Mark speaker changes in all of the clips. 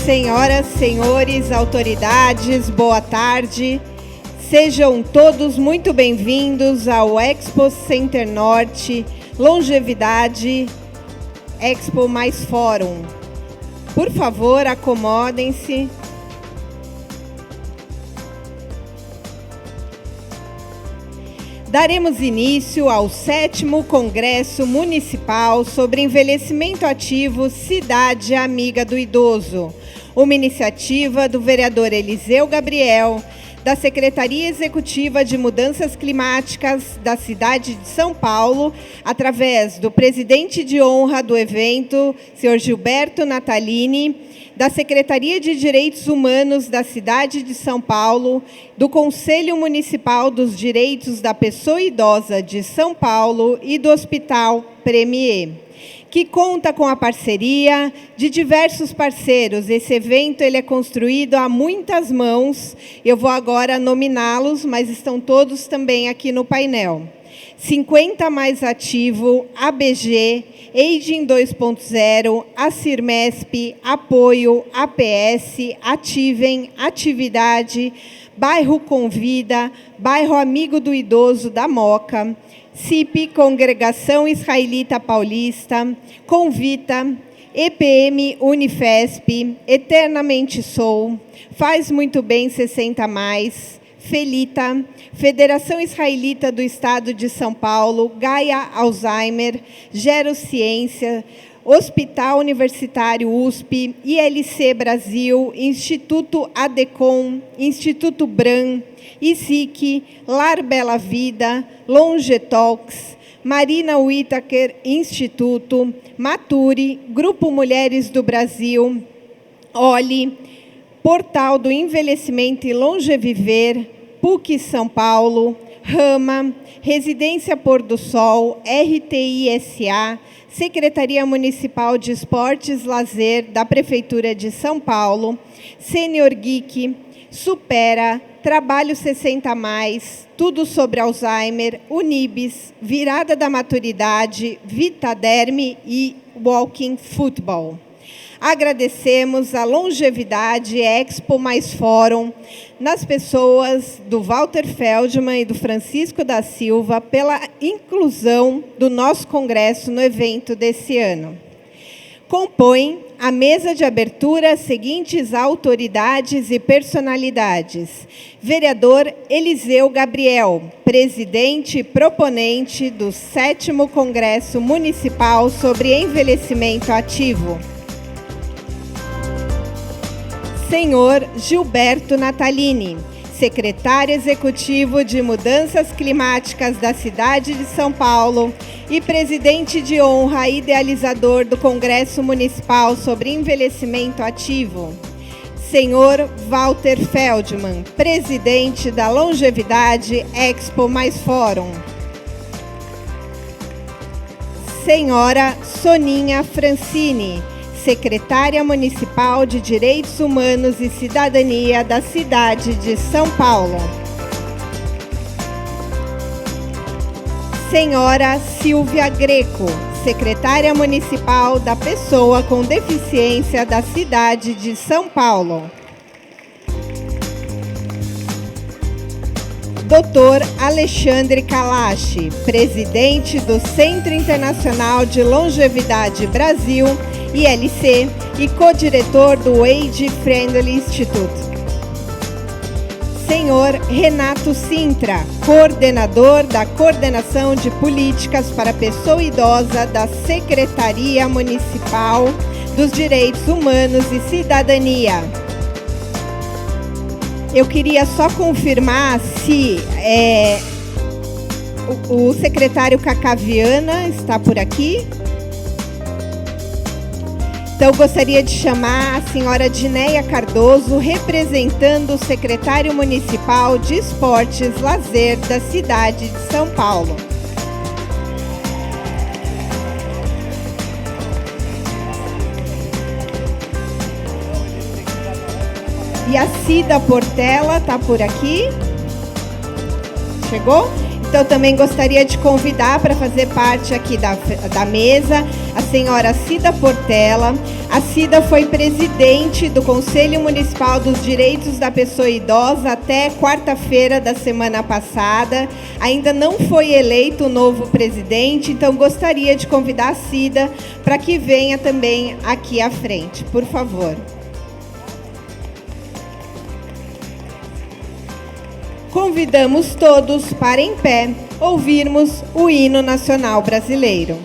Speaker 1: Senhoras, senhores, autoridades, boa tarde. Sejam todos muito bem-vindos ao Expo Center Norte Longevidade Expo mais Fórum. Por favor, acomodem-se. Daremos início ao 7º Congresso Municipal sobre Envelhecimento Ativo Cidade Amiga do Idoso, uma iniciativa do vereador Eliseu Gabriel, da Secretaria Executiva de Mudanças Climáticas da cidade de São Paulo, através do presidente de honra do evento, senhor Gilberto Natalini, da Secretaria de Direitos Humanos da cidade de São Paulo, do Conselho Municipal dos Direitos da Pessoa Idosa de São Paulo e do Hospital Premier, que conta com a parceria de diversos parceiros. Esse evento ele é construído a muitas mãos. Eu vou agora nominá-los, mas estão todos também aqui no painel. 50 Mais Ativo, ABG, Aging 2.0, Acirmesp, Apoio, APS, Ativem, Atividade, Bairro Convida, Bairro Amigo do Idoso da Moca, CIP, Congregação Israelita Paulista, Convita, EPM Unifesp, Eternamente Sou, Faz Muito Bem 60 Mais, Felita, Federação Israelita do Estado de São Paulo, Gaia Alzheimer, Gerociência, Hospital Universitário USP, ILC Brasil, Instituto ADECOM, Instituto Bram, ISIC, Lar Bela Vida, Longetalks, Marina Whittaker Instituto, Maturi, Grupo Mulheres do Brasil, OLI, Portal do Envelhecimento e Longeviver, PUC São Paulo, Rama, Residência Pôr do Sol, RTI-SA, Secretaria Municipal de Esportes e Lazer da Prefeitura de São Paulo, Senior Geek, Supera, Trabalho 60 Mais, Tudo sobre Alzheimer, Unibis, Virada da Maturidade, Vitaderme e Walking Football. Agradecemos a Longevidade Expo mais Fórum, nas pessoas do Walter Feldman e do Francisco da Silva, pela inclusão do nosso congresso no evento desse ano. Compõem a mesa de abertura as seguintes autoridades e personalidades. Vereador Eliseu Gabriel, presidente e proponente do 7º Congresso Municipal sobre Envelhecimento Ativo. Senhor Gilberto Natalini, secretário executivo de Mudanças Climáticas da cidade de São Paulo e presidente de honra e idealizador do Congresso Municipal sobre Envelhecimento Ativo. Senhor Walter Feldman, presidente da Longevidade Expo mais Fórum. Senhora Soninha Francini, secretária municipal de Direitos Humanos e Cidadania da cidade de São Paulo. Senhora Silvia Greco, secretária municipal da Pessoa com Deficiência da cidade de São Paulo. Dr. Alexandre Kalash, presidente do Centro Internacional de Longevidade Brasil, ILC, e co-diretor do Age Friendly Institute. Senhor Renato Sintra, coordenador da Coordenação de Políticas para a Pessoa Idosa da Secretaria Municipal dos Direitos Humanos e Cidadania. Eu queria só confirmar se o secretário Cacaviana está por aqui. Então, eu gostaria de chamar a senhora Dinéia Cardoso, representando o secretário municipal de Esportes e Lazer da cidade de São Paulo. E a Cida Portela está por aqui. Chegou? Então, também gostaria de convidar para fazer parte aqui da mesa a senhora Cida Portela. A Cida foi presidente do Conselho Municipal dos Direitos da Pessoa Idosa até quarta-feira da semana passada. Ainda não foi eleito o novo presidente, então gostaria de convidar a Cida para que venha também aqui à frente, por favor. Convidamos todos para, em pé, ouvirmos o hino nacional brasileiro.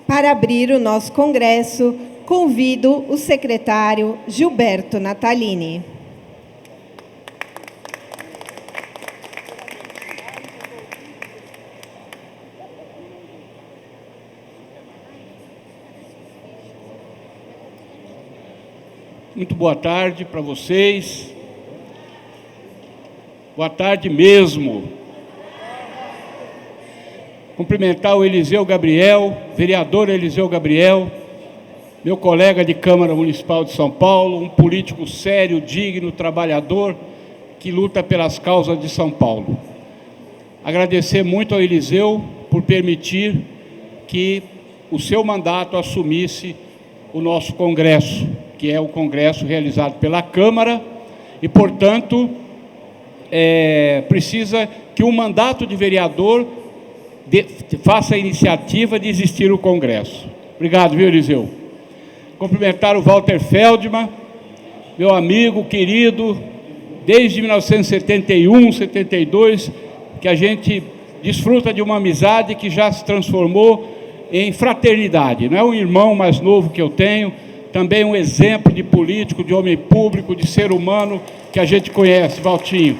Speaker 1: Para abrir o nosso congresso, convido o secretário Gilberto Natalini.
Speaker 2: Muito boa tarde para vocês. Boa tarde mesmo. Cumprimentar o Eliseu Gabriel, vereador Eliseu Gabriel, meu colega de Câmara Municipal de São Paulo, um político sério, digno, trabalhador, que luta pelas causas de São Paulo. Agradecer muito ao Eliseu por permitir que o seu mandato assumisse o nosso Congresso, que é o Congresso realizado pela Câmara, e, portanto, precisa que o mandato de vereador faça a iniciativa de existir o Congresso. Obrigado, viu, Eliseu? Cumprimentar o Walter Feldman, meu amigo querido, desde 1971, 72, que a gente desfruta de uma amizade que já se transformou em fraternidade. Não é um irmão mais novo que eu tenho, também um exemplo de político, de homem público, de ser humano que a gente conhece, Valtinho.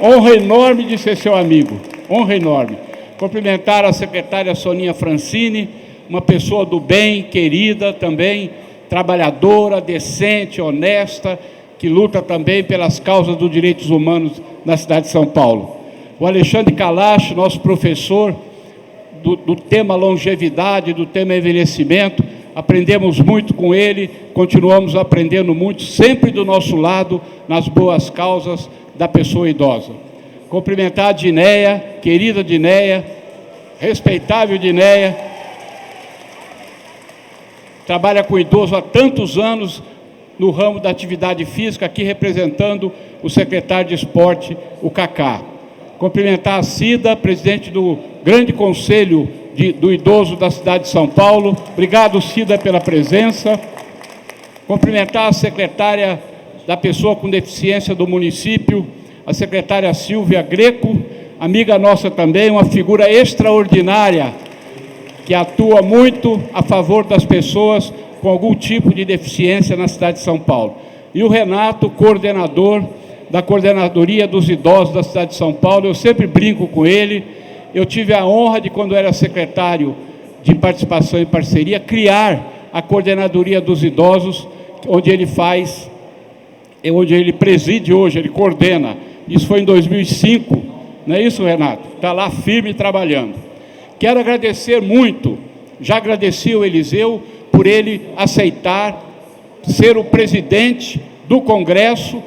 Speaker 2: Honra enorme de ser seu amigo, honra enorme. Cumprimentar a secretária Soninha Francini, uma pessoa do bem, querida também, trabalhadora, decente, honesta, que luta também pelas causas dos direitos humanos na cidade de São Paulo. O Alexandre Kalash, nosso professor do tema longevidade, do tema envelhecimento, aprendemos muito com ele, continuamos aprendendo muito, sempre do nosso lado, nas boas causas da pessoa idosa. Cumprimentar a Dineia, querida Dineia, respeitável Dineia, trabalha com idoso há tantos anos no ramo da atividade física, aqui representando o secretário de esporte, o Cacá. Cumprimentar a Cida, presidente do grande conselho do idoso da cidade de São Paulo. Obrigado, Cida, pela presença. Cumprimentar a secretária da pessoa com deficiência do município, a secretária Silvia Greco, amiga nossa também, uma figura extraordinária, que atua muito a favor das pessoas com algum tipo de deficiência na cidade de São Paulo. E o Renato, coordenador da Coordenadoria dos Idosos da cidade de São Paulo, eu sempre brinco com ele. Eu tive a honra de, quando era secretário de Participação e Parceria, criar a Coordenadoria dos Idosos, onde ele preside hoje, ele coordena. Isso foi em 2005, não é isso, Renato? Está lá firme trabalhando. Quero agradecer muito, já agradeci ao Eliseu por ele aceitar ser o presidente do Congresso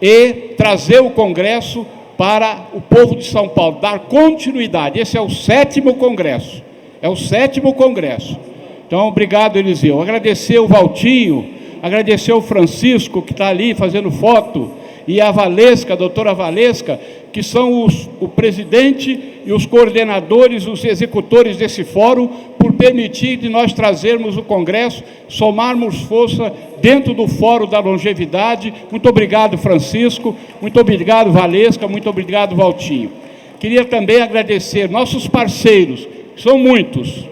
Speaker 2: e trazer o Congresso para o povo de São Paulo, dar continuidade. Esse é o 7º Congresso, é o 7º Congresso. Então, obrigado, Eliseu. Agradecer o Valtinho, agradecer o Francisco, que está ali fazendo foto, e a Valesca, a doutora Valesca, que são o presidente e os coordenadores, os executores desse fórum, por permitir de nós trazermos o Congresso, somarmos força dentro do Fórum da Longevidade. Muito obrigado, Francisco, muito obrigado, Valesca, muito obrigado, Valtinho. Queria também agradecer nossos parceiros, que são muitos,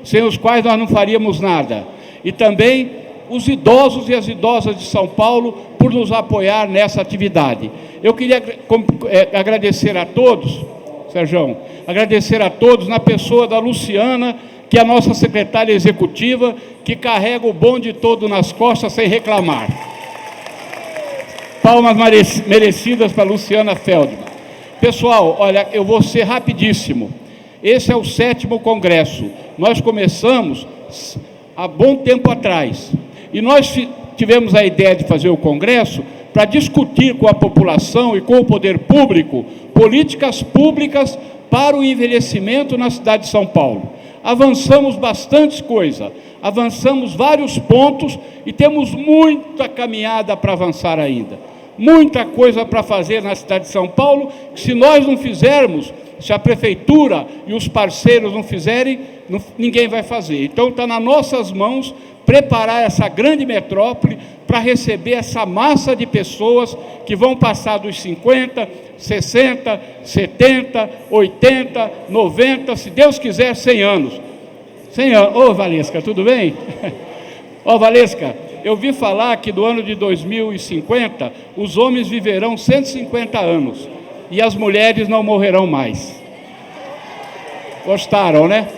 Speaker 2: sem os quais nós não faríamos nada, e também os idosos e as idosas de São Paulo por nos apoiar nessa atividade. Eu queria agradecer a todos, Sérgio, agradecer a todos, na pessoa da Luciana, que é a nossa secretária executiva, que carrega o bonde todo nas costas sem reclamar. Palmas merecidas para Luciana Feldman. Pessoal, olha, eu vou ser rapidíssimo. Esse é o 7º Congresso. Nós começamos há bom tempo atrás. E nós tivemos a ideia de fazer o Congresso para discutir com a população e com o poder público políticas públicas para o envelhecimento na cidade de São Paulo. Avançamos bastante coisa, avançamos vários pontos e temos muita caminhada para avançar ainda. Muita coisa para fazer na cidade de São Paulo, que se nós não fizermos, se a prefeitura e os parceiros não fizerem, ninguém vai fazer. Então está nas nossas mãos preparar essa grande metrópole para receber essa massa de pessoas que vão passar dos 50, 60, 70, 80, 90, se Deus quiser, 100 anos. 100 anos. Ô, Valesca, tudo bem? Ô, Valesca, eu vi falar que do ano de 2050, os homens viverão 150 anos e as mulheres não morrerão mais. Gostaram, né?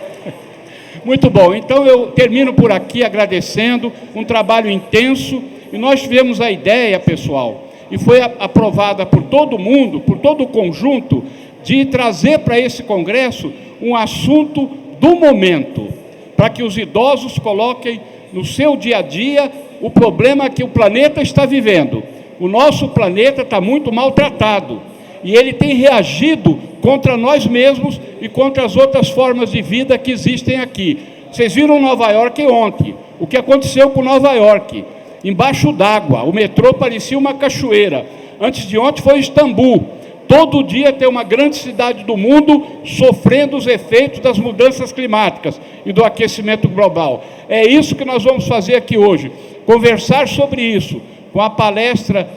Speaker 2: Muito bom, então eu termino por aqui agradecendo, um trabalho intenso, e nós tivemos a ideia, pessoal, e foi aprovada por todo mundo, por todo o conjunto, de trazer para esse congresso um assunto do momento, para que os idosos coloquem no seu dia a dia o problema que o planeta está vivendo. O nosso planeta está muito maltratado, E ele tem reagido contra nós mesmos e contra as outras formas de vida que existem aqui. Vocês viram Nova York ontem, o que aconteceu com Nova York, embaixo d'água, o metrô parecia uma cachoeira. Antes de ontem foi Istambul. Todo dia tem uma grande cidade do mundo sofrendo os efeitos das mudanças climáticas e do aquecimento global. É isso que nós vamos fazer aqui hoje, conversar sobre isso, com a palestra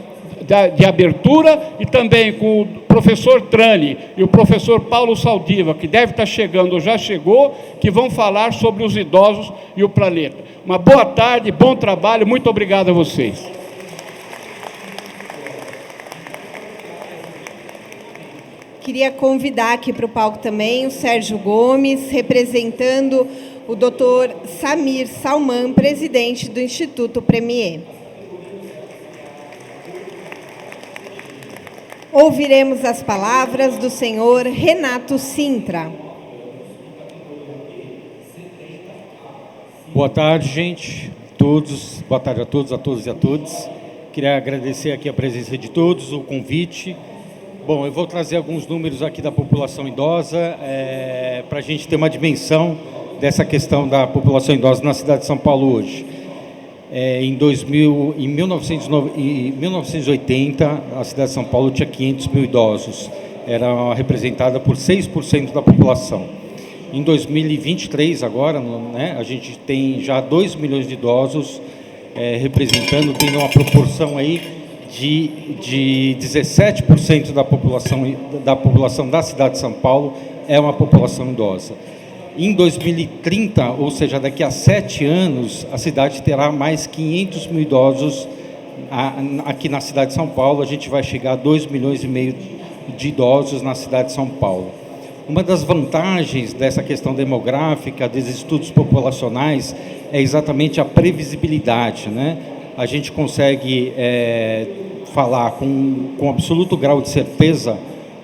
Speaker 2: de abertura e também com o professor Trani e o professor Paulo Saldiva, que deve estar chegando ou já chegou, que vão falar sobre os idosos e o planeta. Uma boa tarde, bom trabalho, muito obrigado a vocês.
Speaker 1: Queria convidar aqui para o palco também o Sérgio Gomes, representando o Dr. Samir Salman, presidente do Instituto Premier. Ouviremos as palavras do senhor Renato Sintra.
Speaker 3: Boa tarde, gente. Todos. Boa tarde a todos e a todas. Queria agradecer aqui a presença de todos, o convite. Bom, eu vou trazer alguns números aqui da população idosa, para a gente ter uma dimensão dessa questão da população idosa na cidade de São Paulo hoje. Em 1980, a cidade de São Paulo tinha 500 mil idosos, era representada por 6% da população. Em 2023, agora, né, a gente tem já 2 milhões de idosos representando, tendo uma proporção aí de 17% da população da cidade de São Paulo é uma população idosa. Em 2030, ou seja, daqui a 7 anos, a cidade terá mais 500 mil idosos. Aqui na cidade de São Paulo, a gente vai chegar a 2,5 milhões de idosos na cidade de São Paulo. Uma das vantagens dessa questão demográfica, dos estudos populacionais, é exatamente a previsibilidade, né? A gente consegue falar com absoluto grau de certeza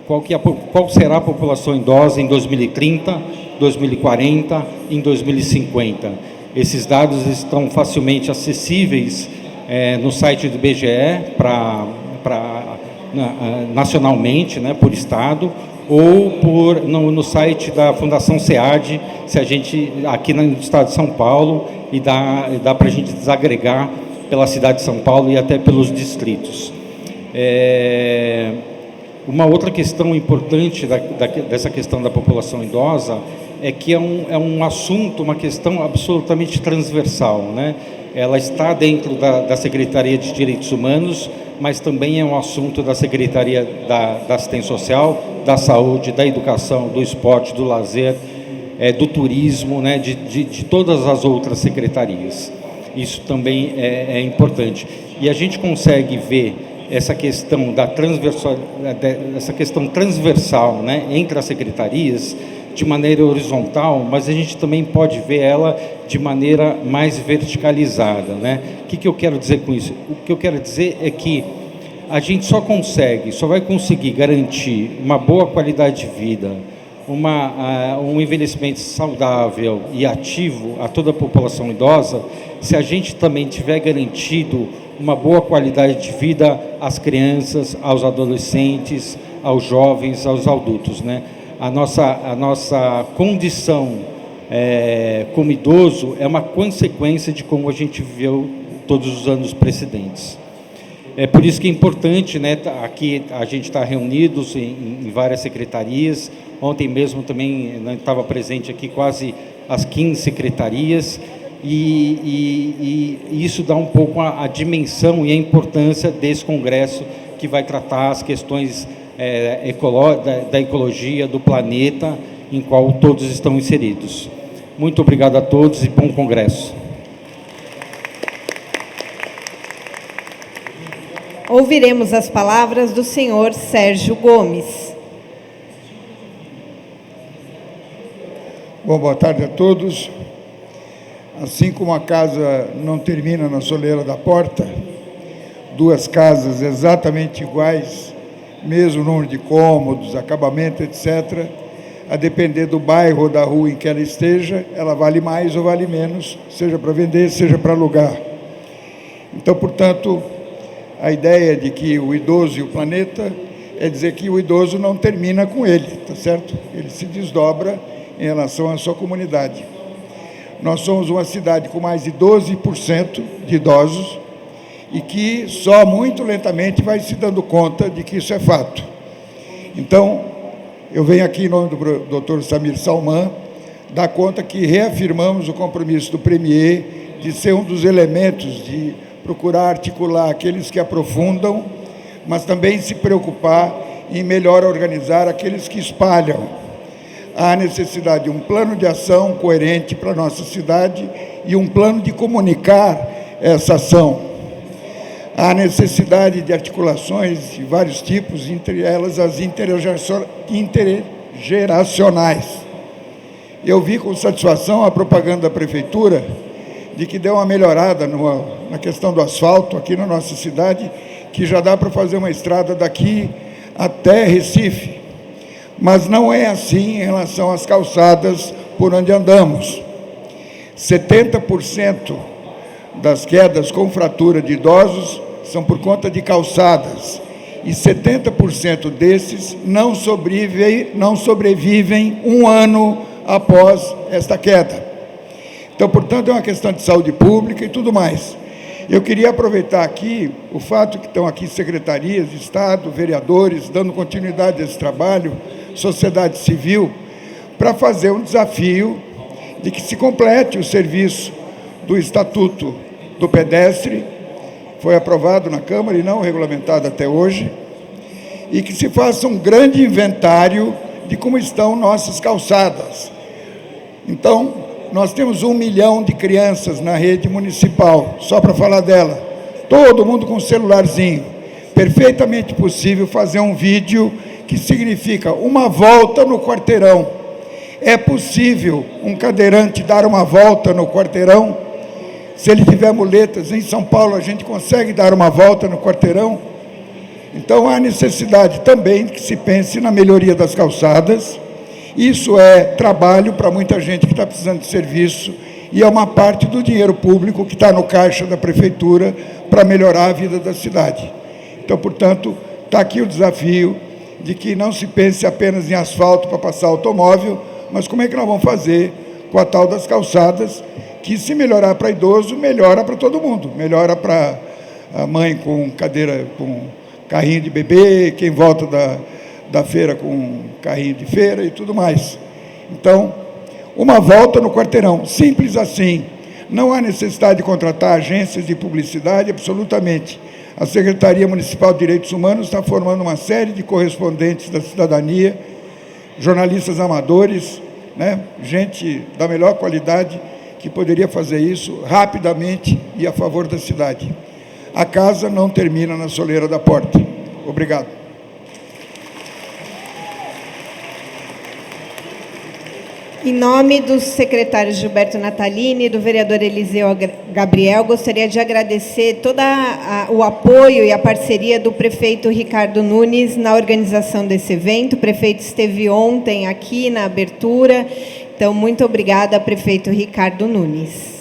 Speaker 3: qual será a população idosa em 2030, 2040, em 2050. Esses dados estão facilmente acessíveis no site do IBGE, nacionalmente, né, por estado, ou no site da Fundação SEAD, se a gente, aqui no estado de São Paulo, e dá para a gente desagregar pela cidade de São Paulo e até pelos distritos. Uma outra questão importante dessa questão da população idosa é que é um assunto, uma questão absolutamente transversal, né? Ela está dentro da Secretaria de Direitos Humanos, mas também é um assunto da Secretaria da Assistência Social, da Saúde, da Educação, do Esporte, do Lazer, do Turismo, né? de todas as outras secretarias. Isso também é importante. E a gente consegue ver essa questão essa questão transversal, né, entre as secretarias de maneira horizontal, mas a gente também pode ver ela de maneira mais verticalizada, né? O que eu quero dizer com isso? O que eu quero dizer é que a gente só vai conseguir garantir uma boa qualidade de vida, um envelhecimento saudável e ativo a toda a população idosa, se a gente também tiver garantido uma boa qualidade de vida às crianças, aos adolescentes, aos jovens, aos adultos, né? A nossa condição como idoso é uma consequência de como a gente viveu todos os anos precedentes. É por isso que é importante, né, aqui a gente está reunidos em várias secretarias. Ontem mesmo também estava presente aqui quase as 15 secretarias, e isso dá um pouco a dimensão e a importância desse congresso que vai tratar as questões da ecologia, do planeta, em qual todos estão inseridos. Muito obrigado a todos e bom congresso.
Speaker 1: Ouviremos as palavras do senhor Sérgio Gomes.
Speaker 4: Bom, boa tarde a todos. Assim como a casa não termina na soleira da porta, 2 casas exatamente iguais, mesmo número de cômodos, acabamento, etc., a depender do bairro ou da rua em que ela esteja, ela vale mais ou vale menos, seja para vender, seja para alugar. Então, portanto, a ideia de que o idoso e o planeta é dizer que o idoso não termina com ele, tá certo? Ele se desdobra em relação à sua comunidade. Nós somos uma cidade com mais de 12% de idosos e que só muito lentamente vai se dando conta de que isso é fato. Então, eu venho aqui em nome do Dr. Samir Salman dar conta que reafirmamos o compromisso do Premier de ser um dos elementos de procurar articular aqueles que aprofundam, mas também se preocupar em melhor organizar aqueles que espalham. Há necessidade de um plano de ação coerente para a nossa cidade e um plano de comunicar essa ação. Há necessidade de articulações de vários tipos, entre elas as intergeracionais. Eu vi com satisfação a propaganda da Prefeitura de que deu uma melhorada na questão do asfalto aqui na nossa cidade, que já dá para fazer uma estrada daqui até Recife. Mas não é assim em relação às calçadas por onde andamos. 70% das quedas com fratura de idosos são por conta de calçadas, e 70% desses não sobrevivem um ano após esta queda. Então, portanto, é uma questão de saúde pública e tudo mais. Eu queria aproveitar aqui o fato que estão aqui secretarias de Estado, vereadores, dando continuidade a esse trabalho, sociedade civil, para fazer um desafio de que se complete o serviço do Estatuto do Pedestre, foi aprovado na Câmara e não regulamentado até hoje, e que se faça um grande inventário de como estão nossas calçadas. Então, nós temos 1 milhão de crianças na rede municipal, só para falar dela, todo mundo com um celularzinho. Perfeitamente possível fazer um vídeo que significa uma volta no quarteirão. É possível um cadeirante dar uma volta no quarteirão? Se ele tiver muletas, em São Paulo a gente consegue dar uma volta no quarteirão? Então há necessidade também que se pense na melhoria das calçadas. Isso é trabalho para muita gente que está precisando de serviço e é uma parte do dinheiro público que está no caixa da Prefeitura para melhorar a vida da cidade. Então, portanto, está aqui o desafio de que não se pense apenas em asfalto para passar automóvel, mas como é que nós vamos fazer com a tal das calçadas, que se melhorar para idoso, melhora para todo mundo. Melhora para a mãe com cadeira, com carrinho de bebê, quem volta da feira com carrinho de feira e tudo mais. Então, uma volta no quarteirão, simples assim. Não há necessidade de contratar agências de publicidade, absolutamente. A Secretaria Municipal de Direitos Humanos está formando uma série de correspondentes da cidadania, jornalistas amadores, né? Gente da melhor qualidade que poderia fazer isso rapidamente e a favor da cidade. A casa não termina na soleira da porta. Obrigado.
Speaker 1: Em nome do secretário Gilberto Natalini e do vereador Eliseu Gabriel, gostaria de agradecer todo o apoio e a parceria do prefeito Ricardo Nunes na organização desse evento. O prefeito esteve ontem aqui na abertura, então muito obrigada, prefeito Ricardo Nunes.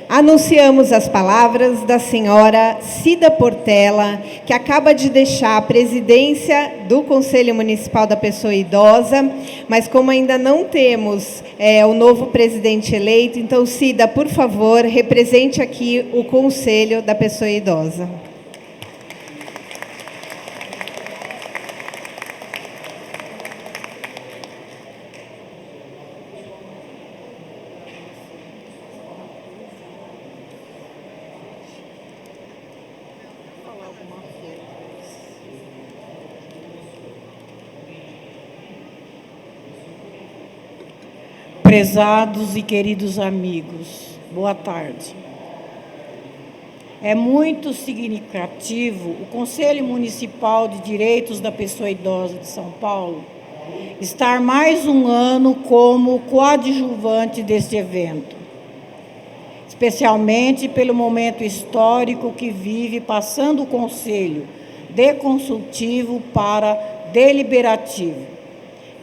Speaker 1: Anunciamos as palavras da senhora Cida Portela, que acaba de deixar a presidência do Conselho Municipal da Pessoa Idosa, mas como ainda não temos o novo presidente eleito, então, Cida, por favor, represente aqui o Conselho da Pessoa Idosa.
Speaker 5: Prezados e queridos amigos, boa tarde. É muito significativo o Conselho Municipal de Direitos da Pessoa Idosa de São Paulo estar mais um ano como coadjuvante deste evento, especialmente pelo momento histórico que vive, passando o Conselho de consultivo para deliberativo.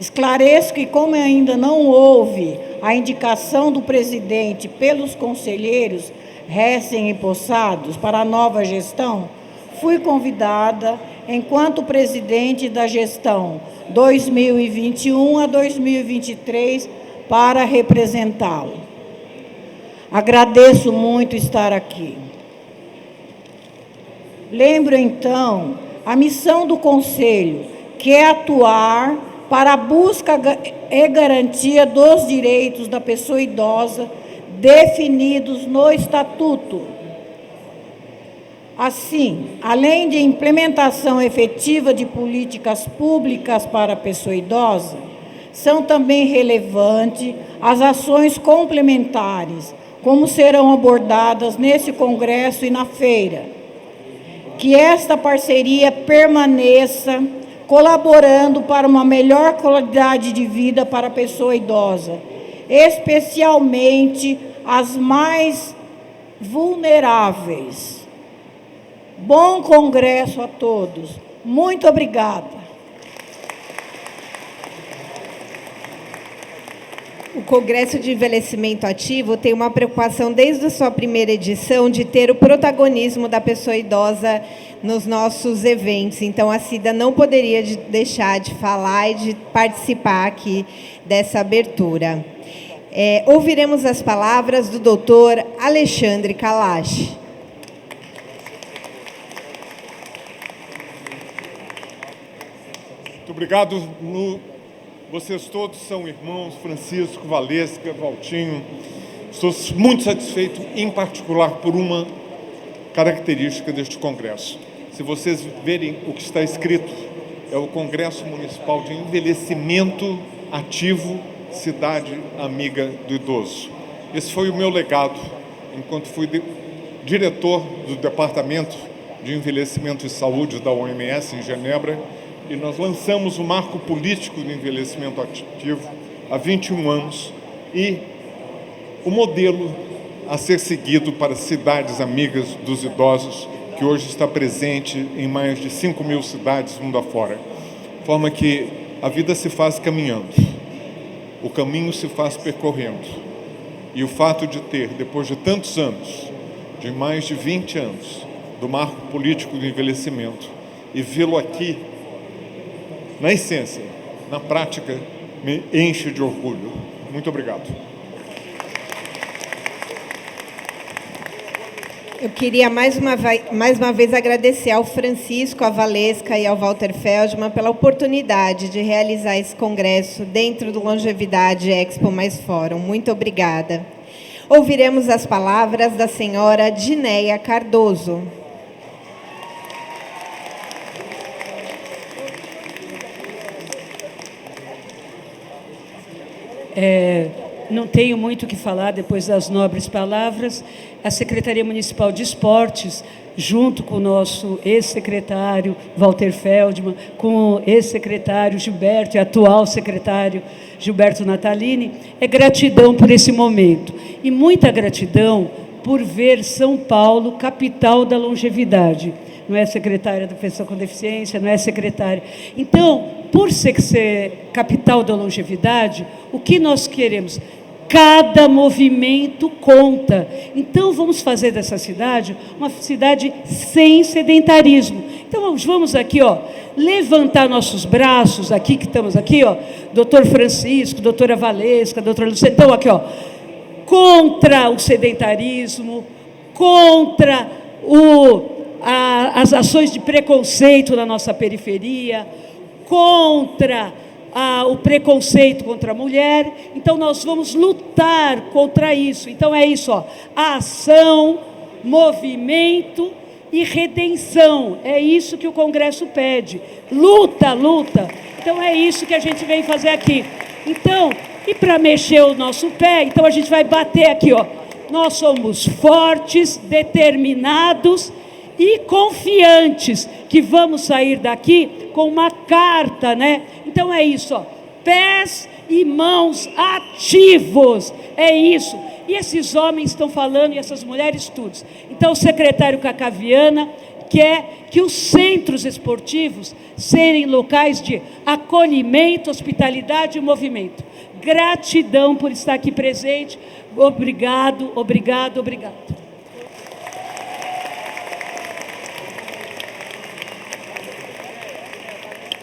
Speaker 5: Esclareço que, como ainda não houve a indicação do presidente pelos conselheiros recém-empossados para a nova gestão, fui convidada enquanto presidente da gestão 2021 a 2023, para representá-lo. Agradeço muito estar aqui. Lembro, então, a missão do Conselho, que é atuar para a busca e garantia dos direitos da pessoa idosa definidos no Estatuto. Assim, além de implementação efetiva de políticas públicas para a pessoa idosa, são também relevantes as ações complementares, como serão abordadas nesse congresso e na feira. Que esta parceria permaneça colaborando para uma melhor qualidade de vida para a pessoa idosa, especialmente as mais vulneráveis. Bom congresso a todos. Muito obrigada.
Speaker 1: O Congresso de Envelhecimento Ativo tem uma preocupação desde a sua primeira edição de ter o protagonismo da pessoa idosa nos nossos eventos. Então, a Cida não poderia deixar de falar e de participar aqui dessa abertura. Ouviremos as palavras do doutor Alexandre Kalash.
Speaker 6: Muito obrigado. Vocês todos são irmãos, Francisco, Valesca, Valtinho. Estou muito satisfeito, em particular, por uma característica deste congresso. Se vocês verem o que está escrito, é o Congresso Municipal de Envelhecimento Ativo, Cidade Amiga do Idoso. Esse foi o meu legado, enquanto fui diretor do Departamento de Envelhecimento e Saúde da OMS em Genebra, e nós lançamos o Marco Político do Envelhecimento Ativo há 21 anos, e o modelo a ser seguido para cidades amigas dos idosos, que hoje está presente em mais de 5.000 cidades mundo afora. De forma que a vida se faz caminhando, o caminho se faz percorrendo. E o fato de ter, depois de tantos anos, de mais de 20 anos, do Marco Político do Envelhecimento, e vê-lo aqui, na essência, na prática, me enche de orgulho. Muito obrigado.
Speaker 1: Eu queria mais uma vez agradecer ao Francisco, à Valesca e ao Walter Feldman pela oportunidade de realizar esse congresso dentro do Longevidade Expo Mais Fórum. Muito obrigada. Ouviremos as palavras da senhora Dineia Cardoso.
Speaker 7: Não tenho muito o que falar depois das nobres palavras. A Secretaria Municipal de Esportes, junto com o nosso ex-secretário Walter Feldman, com o ex-secretário Gilberto e atual secretário Gilberto Natalini, é gratidão por esse momento. E muita gratidão por ver São Paulo capital da longevidade. Não é secretária da pessoa com deficiência, não é secretária. Então, por ser capital da longevidade, o que nós queremos? Cada movimento conta. Então, vamos fazer dessa cidade uma cidade sem sedentarismo. Então, vamos aqui, levantar nossos braços, aqui que estamos aqui, doutor Francisco, doutora Valesca, doutora Luciana, então, aqui, contra o sedentarismo, contra as ações de preconceito na nossa periferia, contra o preconceito contra a mulher. Então, nós vamos lutar contra isso. Então, é isso, ação, movimento e redenção. É isso que o Congresso pede. Luta, luta. Então, é isso que a gente vem fazer aqui. Então, e para mexer o nosso pé, então a gente vai bater aqui, Nós somos fortes, determinados e confiantes que vamos sair daqui com uma carta, né? Então é isso, pés e mãos ativos, é isso. E esses homens estão falando, e essas mulheres todas. Então o secretário Cacaviana quer que os centros esportivos serem locais de acolhimento, hospitalidade e movimento. Gratidão por estar aqui presente. Obrigado, obrigado, obrigado.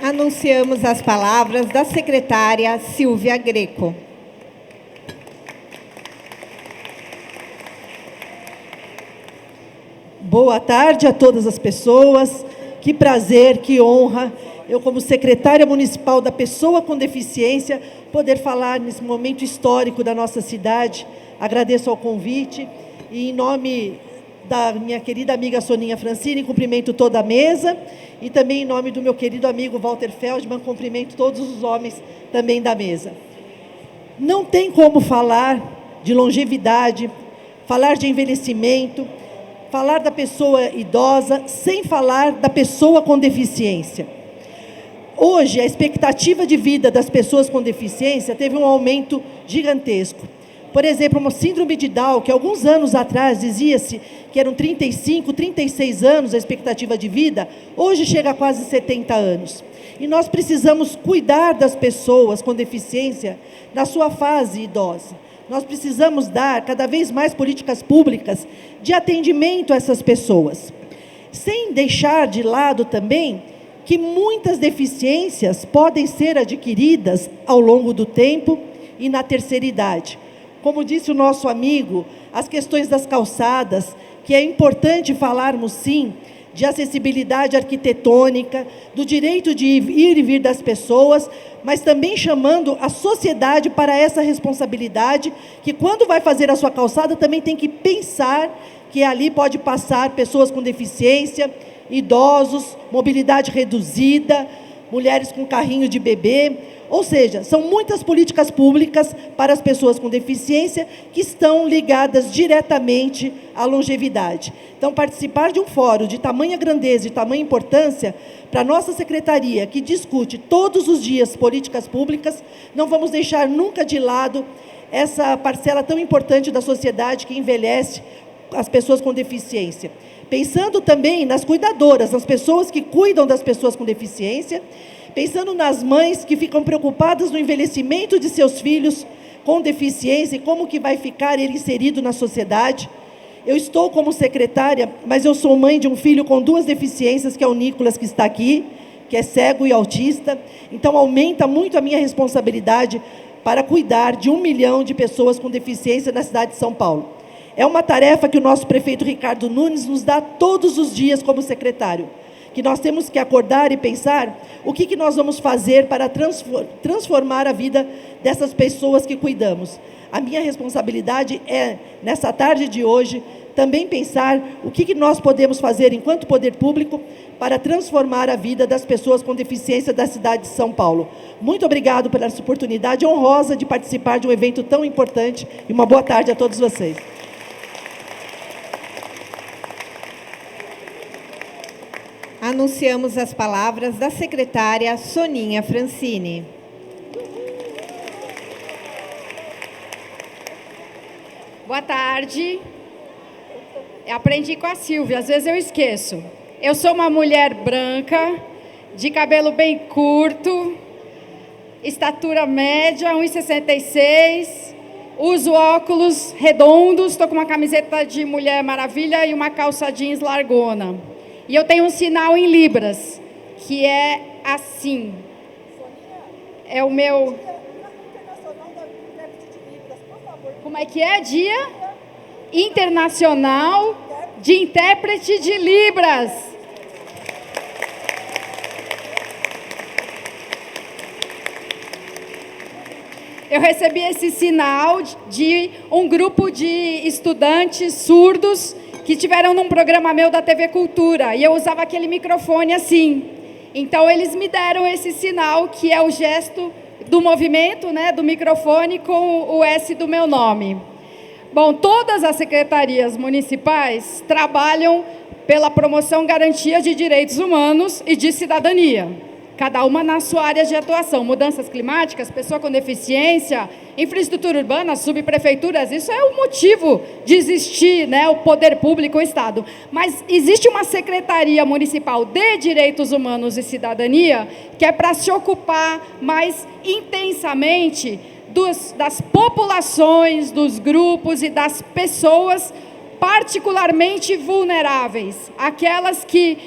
Speaker 1: Anunciamos as palavras da secretária Silvia Greco.
Speaker 8: Boa tarde a todas as pessoas. Que prazer, que honra, eu como secretária municipal da Pessoa com Deficiência, poder falar nesse momento histórico da nossa cidade. Agradeço ao convite e, em nome da minha querida amiga Soninha Francini, cumprimento toda a mesa e também em nome do meu querido amigo Walter Feldman, cumprimento todos os homens também da mesa. Não tem como falar de longevidade, falar de envelhecimento, falar da pessoa idosa, sem falar da pessoa com deficiência. Hoje, a expectativa de vida das pessoas com deficiência teve um aumento gigantesco. Por exemplo, uma síndrome de Down, que alguns anos atrás dizia-se que eram 35, 36 anos a expectativa de vida, hoje chega a quase 70 anos. E nós precisamos cuidar das pessoas com deficiência na sua fase idosa. Nós precisamos dar cada vez mais políticas públicas de atendimento a essas pessoas. Sem deixar de lado também que muitas deficiências podem ser adquiridas ao longo do tempo e na terceira idade. Como disse o nosso amigo, as questões das calçadas, que é importante falarmos sim de acessibilidade arquitetônica, do direito de ir e vir das pessoas, mas também chamando a sociedade para essa responsabilidade, que quando vai fazer a sua calçada também tem que pensar que ali pode passar pessoas com deficiência, idosos, mobilidade reduzida, mulheres com carrinho de bebê. Ou seja, são muitas políticas públicas para as pessoas com deficiência que estão ligadas diretamente à longevidade. Então, participar de um fórum de tamanha grandeza e tamanha importância para a nossa secretaria, que discute todos os dias políticas públicas, não vamos deixar nunca de lado essa parcela tão importante da sociedade que envelhece as pessoas com deficiência. Pensando também nas cuidadoras, nas pessoas que cuidam das pessoas com deficiência, pensando nas mães que ficam preocupadas no envelhecimento de seus filhos com deficiência e como que vai ficar ele inserido na sociedade. Eu estou como secretária, mas eu sou mãe de um filho com 2 deficiências, que é o Nicolas, que está aqui, que é cego e autista. Então, aumenta muito a minha responsabilidade para cuidar de 1 milhão de pessoas com deficiência na cidade de São Paulo. É uma tarefa que o nosso prefeito Ricardo Nunes nos dá todos os dias como secretário, que nós temos que acordar e pensar o que nós vamos fazer para transformar a vida dessas pessoas que cuidamos. A minha responsabilidade é, nessa tarde de hoje, também pensar o que nós podemos fazer enquanto poder público para transformar a vida das pessoas com deficiência da cidade de São Paulo. Muito obrigado pela essa oportunidade honrosa de participar de um evento tão importante e uma boa tarde a todos vocês.
Speaker 1: Anunciamos as palavras da secretária Soninha Francini.
Speaker 9: Boa tarde. Eu aprendi com a Silvia, às vezes eu esqueço. Eu sou uma mulher branca, de cabelo bem curto, estatura média, 1,66, uso óculos redondos, estou com uma camiseta de Mulher Maravilha e uma calça jeans largona. E eu tenho um sinal em Libras, que é assim. É o meu... Como é que é? Dia Internacional de Intérprete de Libras. Eu recebi esse sinal de um grupo de estudantes surdos que tiveram num programa meu da TV Cultura, e eu usava aquele microfone assim. Então, eles me deram esse sinal, que é o gesto do movimento, né, do microfone com o S do meu nome. Bom, todas as secretarias municipais trabalham pela promoção e garantia de direitos humanos e de cidadania. Cada uma na sua área de atuação. Mudanças climáticas, pessoa com deficiência, infraestrutura urbana, subprefeituras, isso é o motivo de existir, né, o poder público, o Estado. Mas existe uma Secretaria Municipal de Direitos Humanos e Cidadania que é para se ocupar mais intensamente das populações, dos grupos e das pessoas particularmente vulneráveis, aquelas que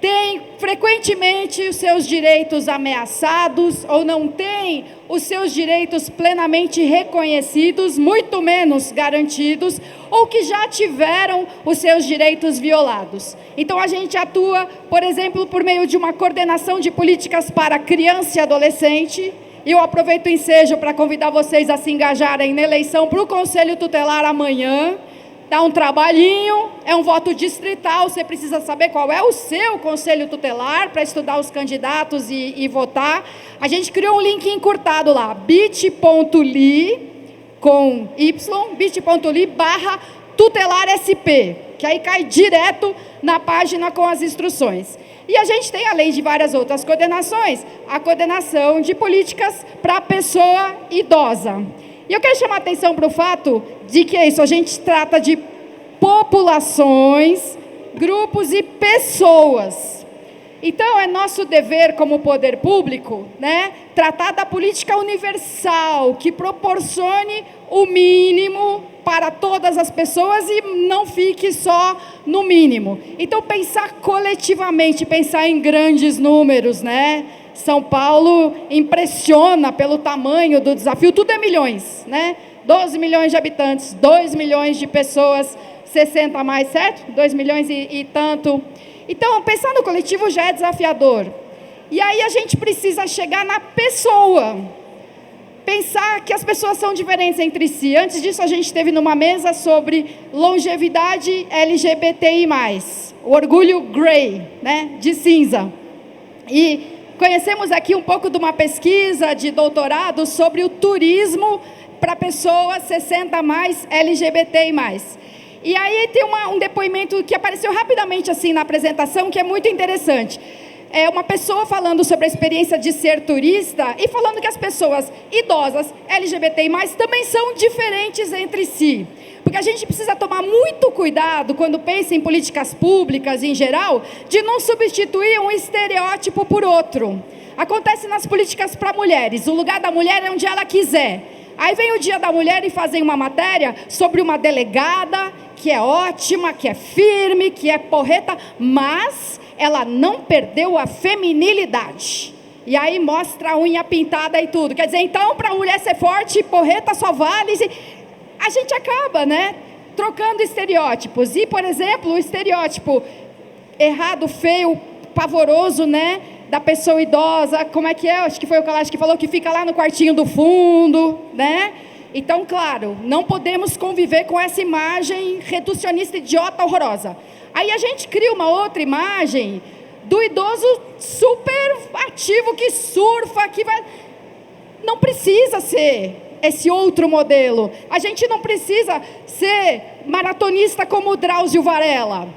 Speaker 9: tem frequentemente os seus direitos ameaçados ou não tem os seus direitos plenamente reconhecidos, muito menos garantidos, ou que já tiveram os seus direitos violados. Então, a gente atua, por exemplo, por meio de uma coordenação de políticas para criança e adolescente. Eu aproveito o ensejo para convidar vocês a se engajarem na eleição para o Conselho Tutelar amanhã. Dá um trabalhinho, é um voto distrital, você precisa saber qual é o seu conselho tutelar para estudar os candidatos e votar. A gente criou um link encurtado lá, bit.ly, com Y, bit.ly/tutelarsp, que aí cai direto na página com as instruções. E a gente tem, além de várias outras coordenações, a coordenação de políticas para a pessoa idosa. E eu quero chamar a atenção para o fato de que é isso, a gente trata de populações, grupos e pessoas. Então, é nosso dever como poder público, né, tratar da política universal, que proporcione o mínimo para todas as pessoas e não fique só no mínimo. Então, pensar coletivamente, pensar em grandes números, né? São Paulo impressiona pelo tamanho do desafio, tudo é milhões, né? 12 milhões de habitantes, 2 milhões de pessoas, 60 a mais, certo? 2 milhões e tanto. Então, pensar no coletivo já é desafiador. E aí a gente precisa chegar na pessoa. Pensar que as pessoas são diferentes entre si. Antes disso, a gente esteve numa mesa sobre longevidade LGBTI+, o orgulho grey, né? De cinza. E conhecemos aqui um pouco de uma pesquisa de doutorado sobre o turismo para pessoas 60 mais LGBTI+. E aí tem um depoimento que apareceu rapidamente assim na apresentação, que é muito interessante. É uma pessoa falando sobre a experiência de ser turista e falando que as pessoas idosas LGBTI+, também são diferentes entre si. Porque a gente precisa tomar muito cuidado quando pensa em políticas públicas em geral, de não substituir um estereótipo por outro. Acontece nas políticas para mulheres, o lugar da mulher é onde ela quiser. Aí vem o Dia da Mulher e fazem uma matéria sobre uma delegada que é ótima, que é firme, que é porreta, mas ela não perdeu a feminilidade. E aí mostra a unha pintada e tudo. Quer dizer, então, para a mulher ser forte, porreta só vale... A gente acaba, né, trocando estereótipos. E, por exemplo, o estereótipo errado, feio, pavoroso, né, da pessoa idosa, como é que é? Acho que foi o Kalash que falou que fica lá no quartinho do fundo, né? Então, claro, não podemos conviver com essa imagem reducionista, idiota, horrorosa. Aí a gente cria uma outra imagem do idoso super ativo, que surfa, que vai... Não precisa ser esse outro modelo. A gente não precisa ser maratonista como o Drauzio Varela.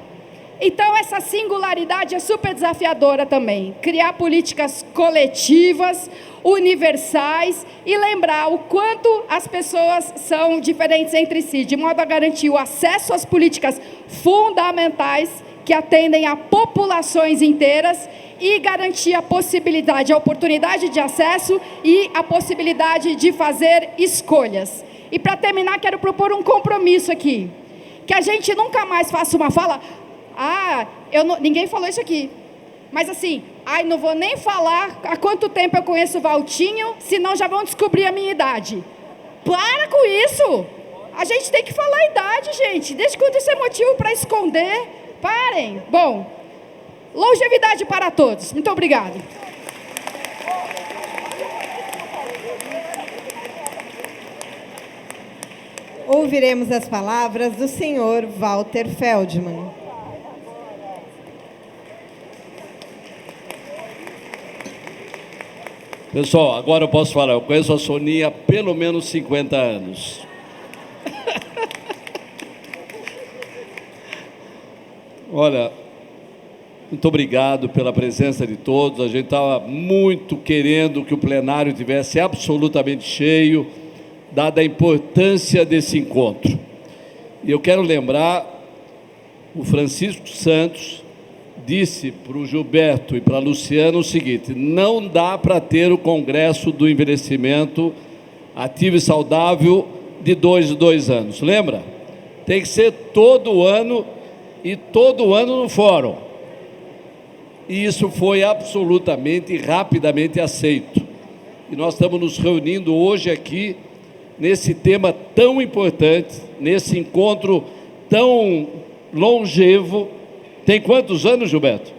Speaker 9: Então, essa singularidade é super desafiadora também. Criar políticas coletivas, universais e lembrar o quanto as pessoas são diferentes entre si, de modo a garantir o acesso às políticas fundamentais que atendem a populações inteiras e garantir a possibilidade, a oportunidade de acesso e a possibilidade de fazer escolhas. E, para terminar, quero propor um compromisso aqui. Que a gente nunca mais faça uma fala... ninguém falou isso aqui. Mas assim, não vou nem falar há quanto tempo eu conheço o Valtinho, senão já vão descobrir a minha idade. Para com isso! A gente tem que falar a idade, gente. Desde quando isso é motivo para esconder? Parem! Bom, longevidade para todos. Muito obrigada.
Speaker 1: Ouviremos as palavras do senhor Walter Feldman.
Speaker 10: Pessoal, agora eu posso falar, eu conheço a Soninha há pelo menos 50 anos. Olha, muito obrigado pela presença de todos. A gente estava muito querendo que o plenário tivesse absolutamente cheio, dada a importância desse encontro. E eu quero lembrar, o Francisco Santos disse para o Gilberto e para a Luciana o seguinte: não dá para ter o Congresso do Envelhecimento Ativo e Saudável de 2 em 2 anos. Lembra? Tem que ser todo ano e todo ano no fórum. e isso foi absolutamente e rapidamente aceito. E nós estamos nos reunindo hoje aqui, nesse tema tão importante, nesse encontro tão longevo. Tem quantos anos, Gilberto?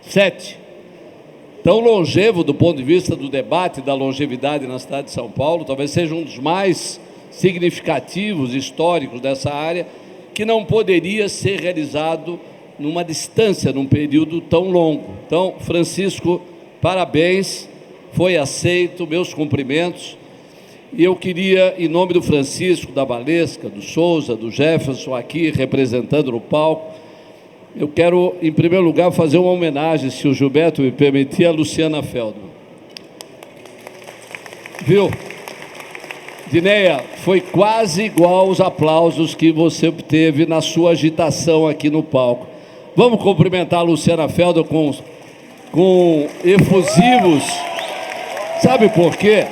Speaker 10: 7. Tão longevo do ponto de vista do debate da longevidade na cidade de São Paulo, talvez seja um dos mais significativos, históricos dessa área, que não poderia ser realizado numa distância, num período tão longo. Então, Francisco, parabéns, foi aceito, meus cumprimentos. E eu queria, em nome do Francisco, da Valesca, do Souza, do Jefferson, aqui representando no palco, eu quero, em primeiro lugar, fazer uma homenagem, se o Gilberto me permitir, a Luciana Feldman. Viu? Dineia, foi quase igual aos aplausos que você obteve na sua agitação aqui no palco. Vamos cumprimentar a Luciana Feldman com efusivos. Sabe por quê?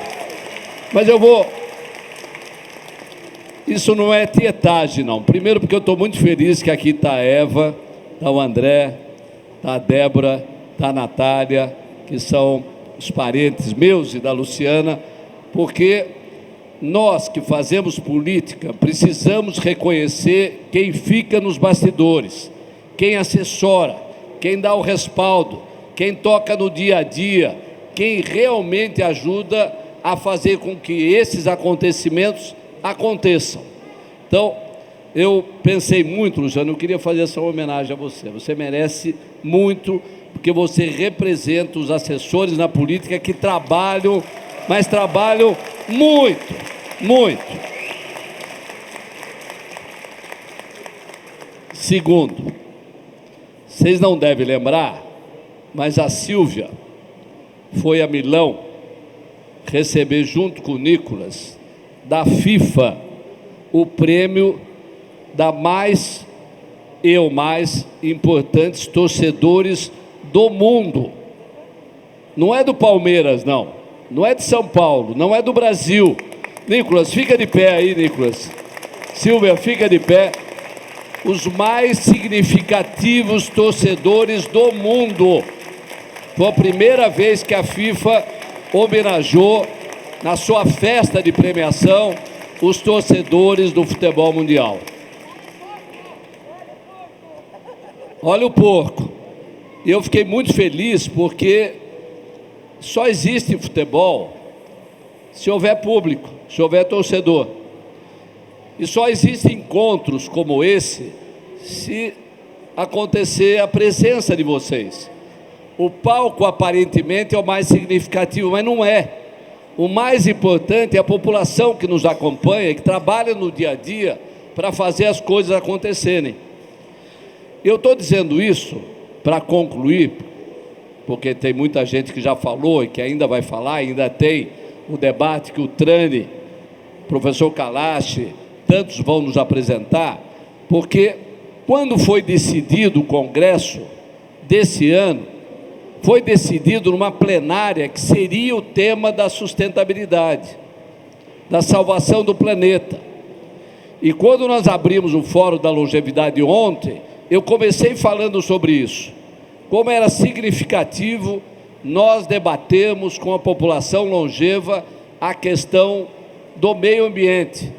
Speaker 10: Mas eu vou... Isso não é tietagem, não. Primeiro porque eu estou muito feliz que aqui está a Eva, está o André, está a Débora, está a Natália, que são os parentes meus e da Luciana, porque nós que fazemos política precisamos reconhecer quem fica nos bastidores, quem assessora, quem dá o respaldo, quem toca no dia a dia, quem realmente ajuda a fazer com que esses acontecimentos aconteçam. Então, eu pensei muito, Luciano, eu queria fazer essa homenagem a você. Você merece muito, porque você representa os assessores na política que trabalham, mas trabalham muito, muito. Segundo, vocês não devem lembrar, mas a Silvia foi a Milão receber, junto com o Nicolas, da FIFA, o prêmio da mais importantes torcedores do mundo. Não é do Palmeiras, não. Não é de São Paulo, não é do Brasil. Nicolas, fica de pé aí, Nicolas. Silvia, fica de pé. Os mais significativos torcedores do mundo. Foi a primeira vez que a FIFA homenageou, na sua festa de premiação, os torcedores do futebol mundial. Olha o porco. E eu fiquei muito feliz porque só existe futebol se houver público, se houver torcedor. E só existem encontros como esse se acontecer a presença de vocês. O palco aparentemente é o mais significativo, mas não é. O mais importante é a população que nos acompanha, que trabalha no dia a dia para fazer as coisas acontecerem. Eu estou dizendo isso para concluir, porque tem muita gente que já falou e que ainda vai falar, ainda tem o debate que o Trani, professor Kalash, tantos vão nos apresentar, porque quando foi decidido o Congresso desse ano, foi decidido numa plenária que seria o tema da sustentabilidade, da salvação do planeta. E quando nós abrimos o Fórum da Longevidade ontem, eu comecei falando sobre isso. Como era significativo nós debatermos com a população longeva a questão do meio ambiente,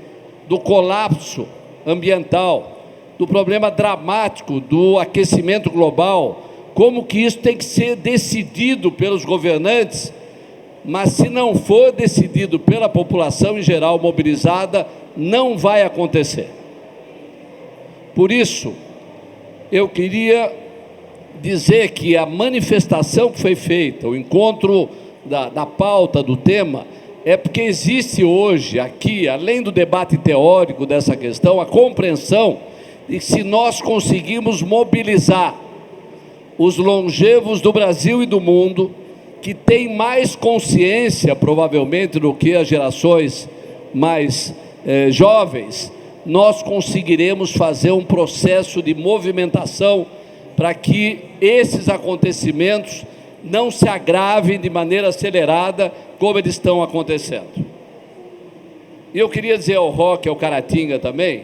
Speaker 10: do colapso ambiental, do problema dramático do aquecimento global, como que isso tem que ser decidido pelos governantes, mas se não for decidido pela população em geral mobilizada, não vai acontecer. Por isso, eu queria dizer que a manifestação que foi feita, o encontro da pauta, do tema, é porque existe hoje aqui, além do debate teórico dessa questão, a compreensão de que se nós conseguirmos mobilizar os longevos do Brasil e do mundo, que têm mais consciência, provavelmente, do que as gerações mais jovens, nós conseguiremos fazer um processo de movimentação para que esses acontecimentos não se agravem de maneira acelerada, como eles estão acontecendo. E eu queria dizer ao Roque, ao Caratinga também,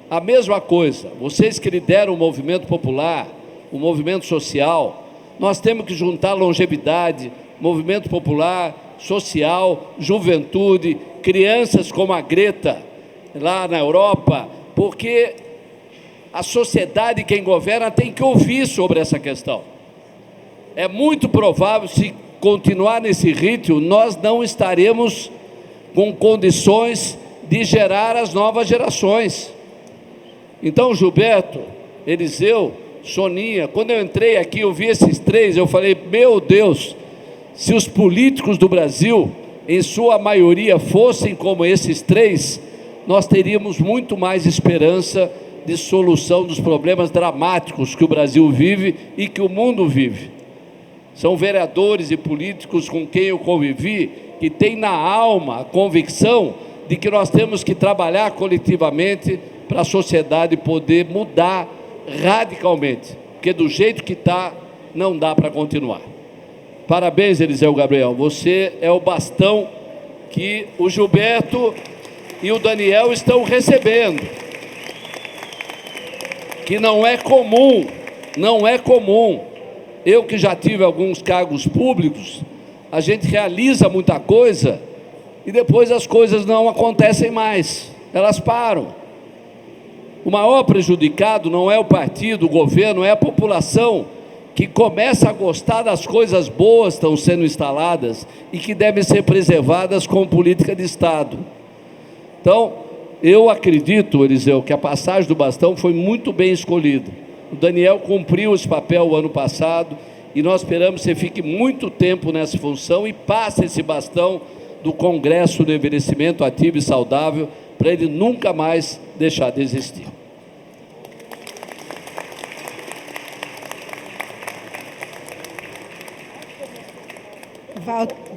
Speaker 10: a mesma coisa. Vocês que lideram o movimento popular, o movimento social, nós temos que juntar longevidade, movimento popular, social, juventude, crianças como a Greta, lá na Europa, porque a sociedade, quem governa, tem que ouvir sobre essa questão. É muito provável, se continuar nesse ritmo, nós não estaremos com condições de gerar as novas gerações. Então, Gilberto, Eliseu, Soninha, quando eu entrei aqui, eu vi esses três, eu falei, meu Deus, se os políticos do Brasil, em sua maioria, fossem como esses três, nós teríamos muito mais esperança de solução dos problemas dramáticos que o Brasil vive e que o mundo vive. São vereadores e políticos com quem eu convivi, que têm na alma a convicção de que nós temos que trabalhar coletivamente para a sociedade poder mudar radicalmente, porque do jeito que está, não dá para continuar. Parabéns, Eliseu Gabriel, você é o bastão que o Gilberto e o Daniel estão recebendo, que não é comum, não é comum. Eu que já tive alguns cargos públicos, a gente realiza muita coisa e depois as coisas não acontecem mais, elas param. O maior prejudicado não é o partido, o governo, é a população que começa a gostar das coisas boas que estão sendo instaladas e que devem ser preservadas como política de Estado. Então, eu acredito, Eliseu, que a passagem do bastão foi muito bem escolhida. O Daniel cumpriu esse papel o ano passado e nós esperamos que você fique muito tempo nessa função e passe esse bastão do Congresso do Envelhecimento Ativo e Saudável para ele nunca mais deixar de existir.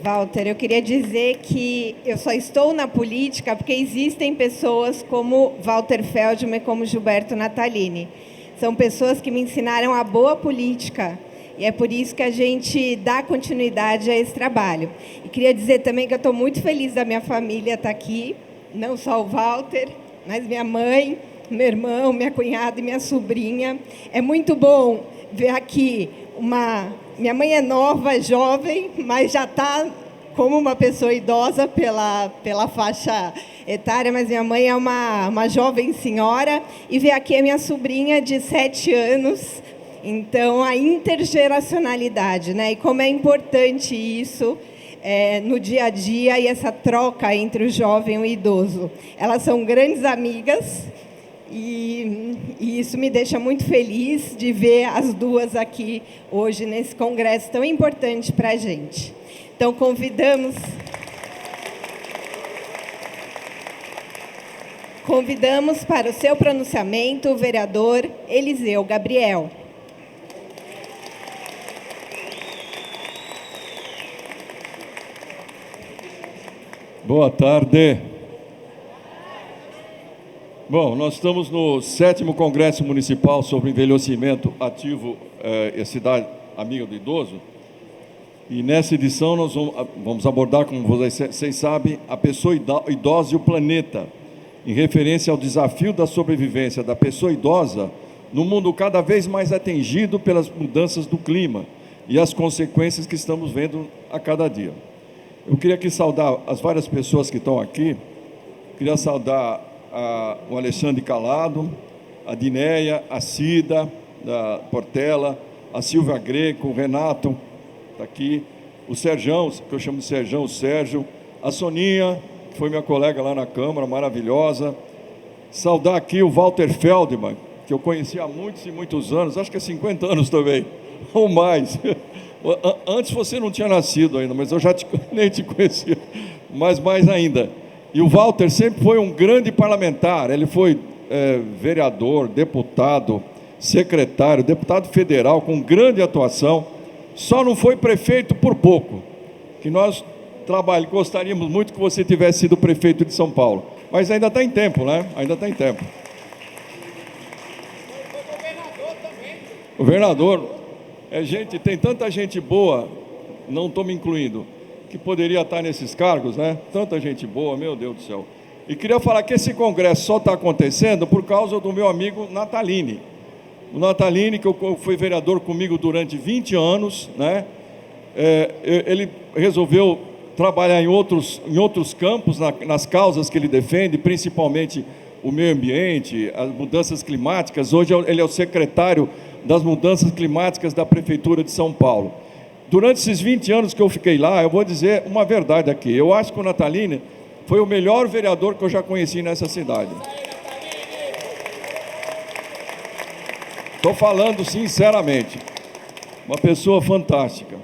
Speaker 1: Walter, eu queria dizer que eu só estou na política porque existem pessoas como Walter Feldman e como Gilberto Natalini. São pessoas que me ensinaram a boa política e é por isso que a gente dá continuidade a esse trabalho. E queria dizer também que eu estou muito feliz da minha família estar aqui, não só o Walter, mas minha mãe, meu irmão, minha cunhada e minha sobrinha. É muito bom ver aqui minha mãe é nova, jovem, mas já está como uma pessoa idosa pela faixa etária, mas minha mãe é uma jovem senhora, e ver aqui a minha sobrinha de 7 anos, então a intergeracionalidade, né? E como é importante isso no dia a dia e essa troca entre o jovem e o idoso. Elas são grandes amigas, e isso me deixa muito feliz de ver as duas aqui hoje nesse congresso tão importante para a gente. Então, convidamos para o seu pronunciamento o vereador Eliseu Gabriel.
Speaker 11: Boa tarde. Bom, nós estamos no 7º Congresso Municipal sobre Envelhecimento Ativo e Cidade Amiga do Idoso. E nessa edição nós vamos abordar, como vocês sabem, a pessoa idosa e o planeta, em referência ao desafio da sobrevivência da pessoa idosa no mundo cada vez mais atingido pelas mudanças do clima e as consequências que estamos vendo a cada dia. Eu queria aqui saudar as várias pessoas que estão aqui. Queria saudar o Alexandre Calado, a Dinéia, a Cida, da Portela, a Silvia Greco, o Renato, está aqui, o Serjão, que eu chamo de Serjão, o Sérgio, a Soninha, que foi minha colega lá na Câmara, maravilhosa. Saudar aqui o Walter Feldman, que eu conheci há muitos e muitos anos, acho que é 50 anos também, ou mais. Antes você não tinha nascido ainda, mas eu já nem te conhecia, mas mais ainda. E o Walter sempre foi um grande parlamentar, ele foi vereador, deputado, secretário, deputado federal, com grande atuação, só não foi prefeito por pouco, que nós gostaríamos muito que você tivesse sido prefeito de São Paulo, mas ainda está em tempo, né? Ainda está em tempo. Governador, gente, tem tanta gente boa, não estou me incluindo, que poderia estar nesses cargos, né? Tanta gente boa, meu Deus do céu. E queria falar que esse congresso só está acontecendo por causa do meu amigo Natalini. O Natalini, que foi vereador comigo durante 20 anos, né? Ele resolveu trabalhar em outros campos, nas causas que ele defende, principalmente o meio ambiente, as mudanças climáticas. Hoje ele é o secretário das mudanças climáticas da Prefeitura de São Paulo. Durante esses 20 anos que eu fiquei lá, eu vou dizer uma verdade aqui. Eu acho que o Natalini foi o melhor vereador que eu já conheci nessa cidade. Estou falando sinceramente. Uma pessoa fantástica.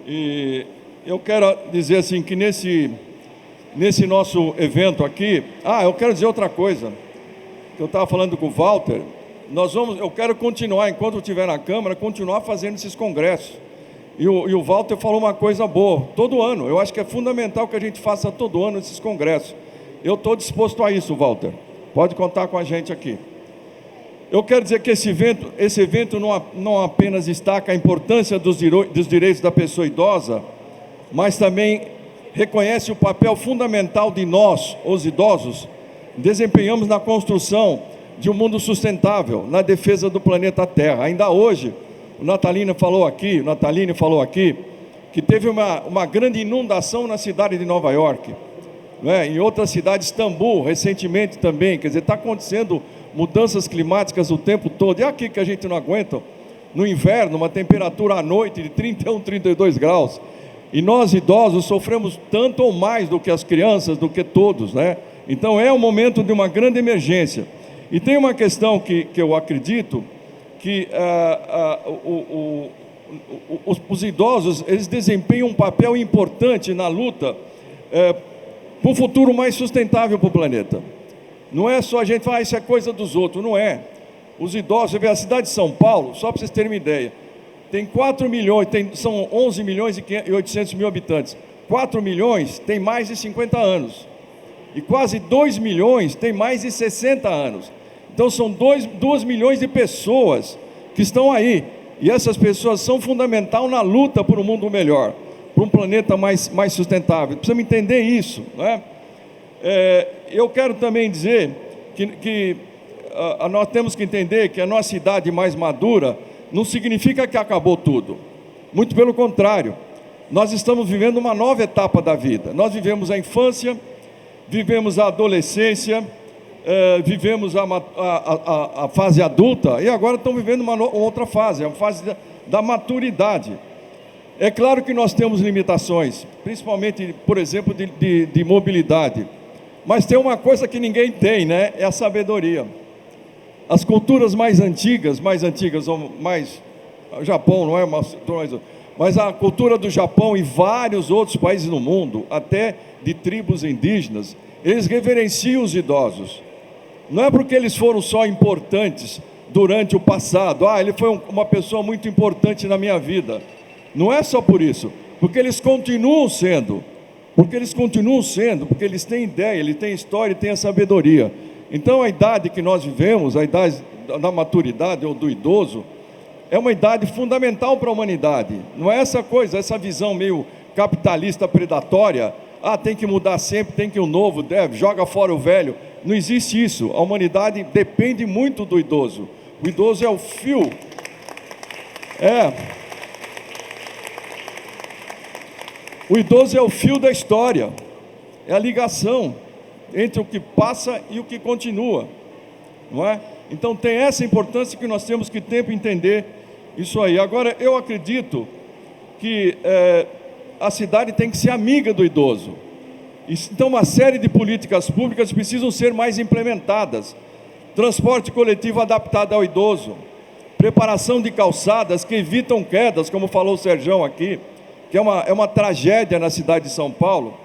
Speaker 11: E eu quero dizer assim que nesse nosso evento aqui... eu quero dizer outra coisa. Eu estava falando com o Walter. Eu quero continuar, enquanto eu estiver na Câmara, continuar fazendo esses congressos. E o Walter falou uma coisa boa, todo ano. Eu acho que é fundamental que a gente faça todo ano esses congressos. Eu estou disposto a isso, Walter. Pode contar com a gente aqui. Eu quero dizer que esse evento não apenas destaca a importância dos direitos da pessoa idosa, mas também reconhece o papel fundamental de nós, os idosos, desempenhamos na construção de um mundo sustentável, na defesa do planeta Terra. Ainda hoje, o Natalini falou aqui, que teve uma grande inundação na cidade de Nova York, né? Em outras cidades, Istambul, recentemente também. Quer dizer, está acontecendo mudanças climáticas o tempo todo. E aqui que a gente não aguenta, no inverno, uma temperatura à noite de 31, 32 graus. E nós, idosos, sofremos tanto ou mais do que as crianças, do que todos, né? Então, é um momento de uma grande emergência. E tem uma questão que eu acredito, que os idosos, eles desempenham um papel importante na luta por um futuro mais sustentável para o planeta. Não é só a gente falar, isso é coisa dos outros, não é. Os idosos, você vê a cidade de São Paulo, só para vocês terem uma ideia, tem 4 milhões, são 11 milhões e 800 mil habitantes. 4 milhões tem mais de 50 anos. E quase 2 milhões tem mais de 60 anos. Então são 2 milhões de pessoas que estão aí. E essas pessoas são fundamentais na luta por um mundo melhor, por um planeta mais sustentável. Precisamos entender isso, né? Eu quero também dizer que nós temos que entender que a nossa idade mais madura não significa que acabou tudo. Muito pelo contrário. Nós estamos vivendo uma nova etapa da vida. Nós vivemos a infância, vivemos a adolescência, vivemos a fase adulta e agora estamos vivendo uma outra fase, a fase da maturidade. É claro que nós temos limitações, principalmente, por exemplo, de mobilidade. Mas tem uma coisa que ninguém tem, né? É a sabedoria. As culturas mais antigas, o Japão não é mas a cultura do Japão e vários outros países no mundo, até de tribos indígenas, eles reverenciam os idosos. Não é porque eles foram só importantes durante o passado. Ele foi uma pessoa muito importante na minha vida. Não é só por isso, porque eles continuam sendo, porque eles têm ideia, eles têm história e têm a sabedoria. Então a idade que nós vivemos, a idade da maturidade ou do idoso, é uma idade fundamental para a humanidade. Não é essa coisa, essa visão meio capitalista predatória, tem que mudar sempre, tem que o novo, joga fora o velho. Não existe isso. A humanidade depende muito do idoso. O idoso é o fio. O idoso é o fio da história. É a ligação entre o que passa e o que continua. Não é? Então tem essa importância que nós temos que tempo entender isso aí. Agora, eu acredito que a cidade tem que ser amiga do idoso. Então, uma série de políticas públicas precisam ser mais implementadas. Transporte coletivo adaptado ao idoso, preparação de calçadas que evitam quedas, como falou o Serjão aqui, que é uma tragédia na cidade de São Paulo.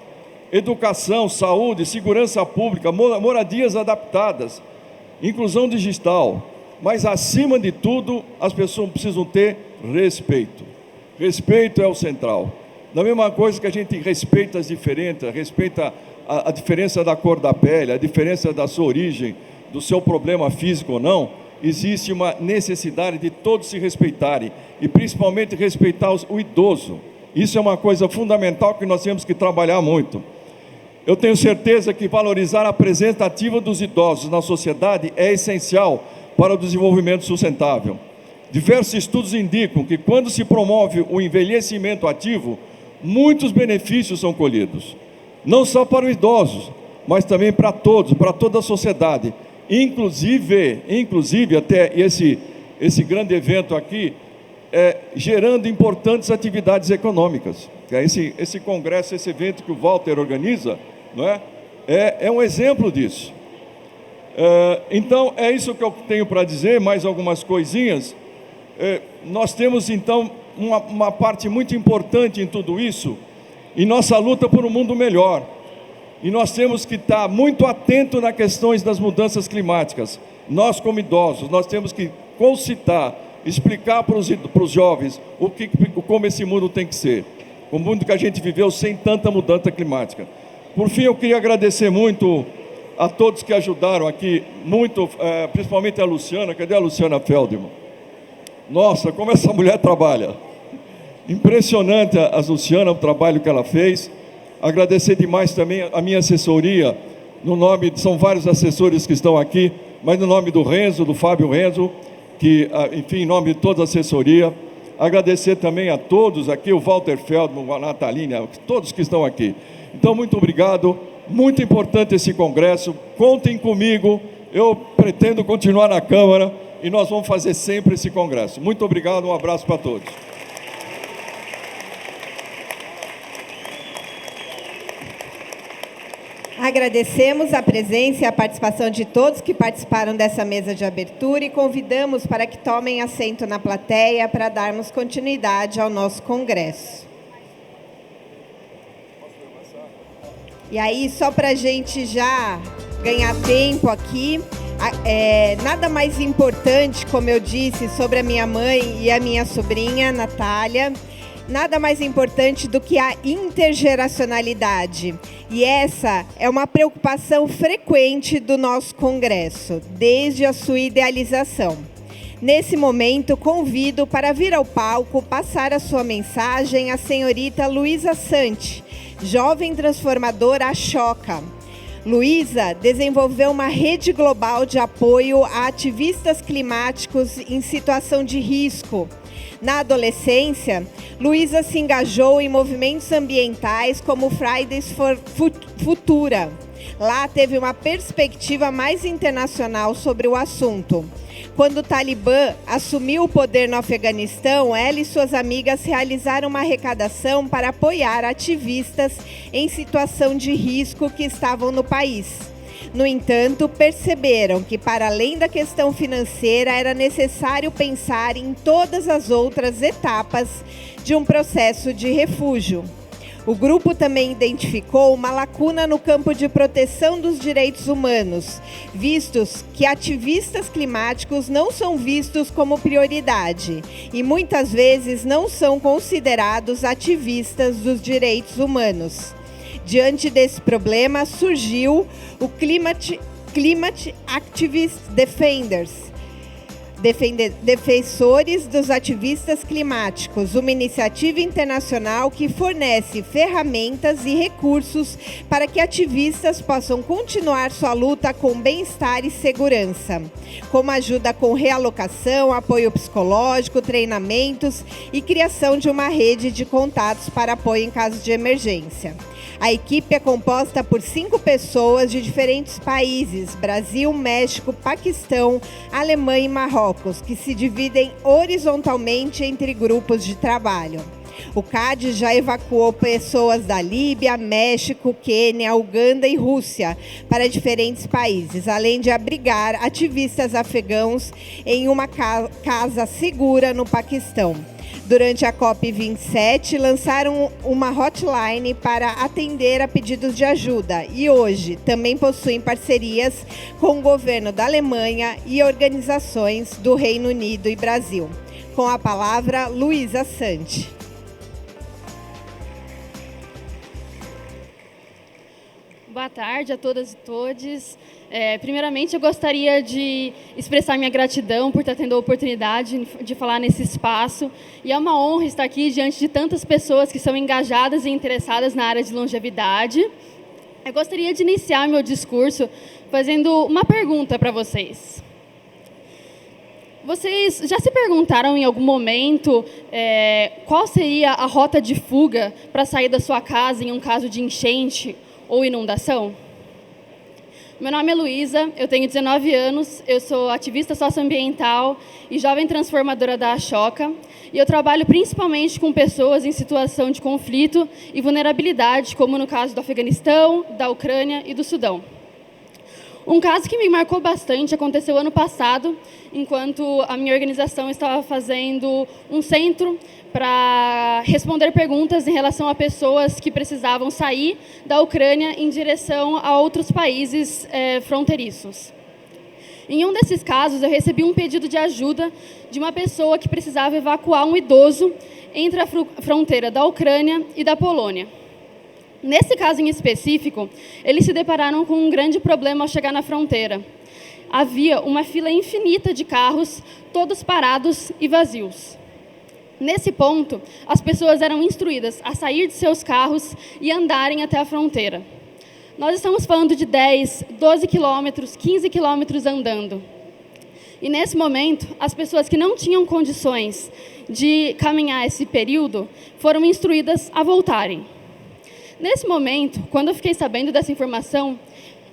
Speaker 11: Educação, saúde, segurança pública, moradias adaptadas, inclusão digital. Mas, acima de tudo, as pessoas precisam ter respeito. Respeito é o central. Da mesma coisa que a gente respeita as diferenças, respeita a diferença da cor da pele, a diferença da sua origem, do seu problema físico ou não, existe uma necessidade de todos se respeitarem, e principalmente respeitar o idoso. Isso é uma coisa fundamental que nós temos que trabalhar muito. Eu tenho certeza que valorizar a presença ativa dos idosos na sociedade é essencial para o desenvolvimento sustentável. Diversos estudos indicam que, quando se promove o envelhecimento ativo, muitos benefícios são colhidos, não só para os idosos, mas também para todos, para toda a sociedade, inclusive até esse grande evento aqui, gerando importantes atividades econômicas. Esse congresso, esse evento que o Walter organiza, não é um exemplo disso. Então, é isso que eu tenho para dizer, mais algumas coisinhas. Nós temos, então, uma parte muito importante em tudo isso, em nossa luta por um mundo melhor. E nós temos que estar muito atentos nas questões das mudanças climáticas. Nós, como idosos, nós temos que concitar, explicar para os jovens como esse mundo tem que ser. O mundo que a gente viveu sem tanta mudança climática. Por fim, eu queria agradecer muito a todos que ajudaram aqui, muito, principalmente a Luciana. Cadê a Luciana Feldman? Nossa, como essa mulher trabalha. Impressionante a Luciana, o trabalho que ela fez. Agradecer demais também a minha assessoria, são vários assessores que estão aqui, mas no nome do Renzo, do Fábio Renzo, que, enfim, em nome de toda a assessoria. Agradecer também a todos aqui, o Walter Feldman, a Natalina, todos que estão aqui. Então, muito obrigado, muito importante esse congresso, contem comigo, eu pretendo continuar na Câmara e nós vamos fazer sempre esse congresso. Muito obrigado, um abraço para todos.
Speaker 1: Agradecemos a presença e a participação de todos que participaram dessa mesa de abertura e convidamos para que tomem assento na plateia para darmos continuidade ao nosso congresso. E aí, só para a gente já ganhar tempo aqui, nada mais importante, como eu disse, sobre a minha mãe e a minha sobrinha, Natália, nada mais importante do que a intergeracionalidade. E essa é uma preocupação frequente do nosso congresso, desde a sua idealização. Nesse momento, convido para vir ao palco passar a sua mensagem a senhorita Luísa Santi, jovem transformadora Ashoka. Luísa desenvolveu uma rede global de apoio a ativistas climáticos em situação de risco. Na adolescência, Luísa se engajou em movimentos ambientais como Fridays for Future. Lá teve uma perspectiva mais internacional sobre o assunto. Quando o Talibã assumiu o poder no Afeganistão, ela e suas amigas realizaram uma arrecadação para apoiar ativistas em situação de risco que estavam no país. No entanto, perceberam que, para além da questão financeira, era necessário pensar em todas as outras etapas de um processo de refúgio. O grupo também identificou uma lacuna no campo de proteção dos direitos humanos, vistos que ativistas climáticos não são vistos como prioridade e muitas vezes não são considerados ativistas dos direitos humanos. Diante desse problema, surgiu o Climate Activist Defenders, defensores dos ativistas climáticos, uma iniciativa internacional que fornece ferramentas e recursos para que ativistas possam continuar sua luta com bem-estar e segurança, como ajuda com realocação, apoio psicológico, treinamentos e criação de uma rede de contatos para apoio em caso de emergência. A equipe é composta por 5 pessoas de diferentes países: Brasil, México, Paquistão, Alemanha e Marrocos, que se dividem horizontalmente entre grupos de trabalho. O CAD já evacuou pessoas da Líbia, México, Quênia, Uganda e Rússia para diferentes países, além de abrigar ativistas afegãos em uma casa segura no Paquistão. Durante a COP27, lançaram uma hotline para atender a pedidos de ajuda e hoje também possuem parcerias com o governo da Alemanha e organizações do Reino Unido e Brasil. Com a palavra, Luísa Santi.
Speaker 12: Boa tarde a todas e todos. Primeiramente, eu gostaria de expressar minha gratidão por estar tendo a oportunidade de falar nesse espaço. E é uma honra estar aqui diante de tantas pessoas que são engajadas e interessadas na área de longevidade. Eu gostaria de iniciar meu discurso fazendo uma pergunta para vocês. Vocês já se perguntaram em algum momento qual seria a rota de fuga para sair da sua casa em um caso de enchente ou inundação? Meu nome é Luísa, eu tenho 19 anos, eu sou ativista socioambiental e jovem transformadora da Ashoka, e eu trabalho principalmente com pessoas em situação de conflito e vulnerabilidade, como no caso do Afeganistão, da Ucrânia e do Sudão. Um caso que me marcou bastante aconteceu ano passado, enquanto a minha organização estava fazendo um centro para responder perguntas em relação a pessoas que precisavam sair da Ucrânia em direção a outros países fronteiriços. Em um desses casos, eu recebi um pedido de ajuda de uma pessoa que precisava evacuar um idoso entre a fronteira da Ucrânia e da Polônia. Nesse caso em específico, eles se depararam com um grande problema ao chegar na fronteira. Havia uma fila infinita de carros, todos parados e vazios. Nesse ponto, as pessoas eram instruídas a sair de seus carros e andarem até a fronteira. Nós estamos falando de 10, 12 quilômetros, 15 quilômetros andando. E nesse momento, as pessoas que não tinham condições de caminhar esse período foram instruídas a voltarem. Nesse momento, quando eu fiquei sabendo dessa informação,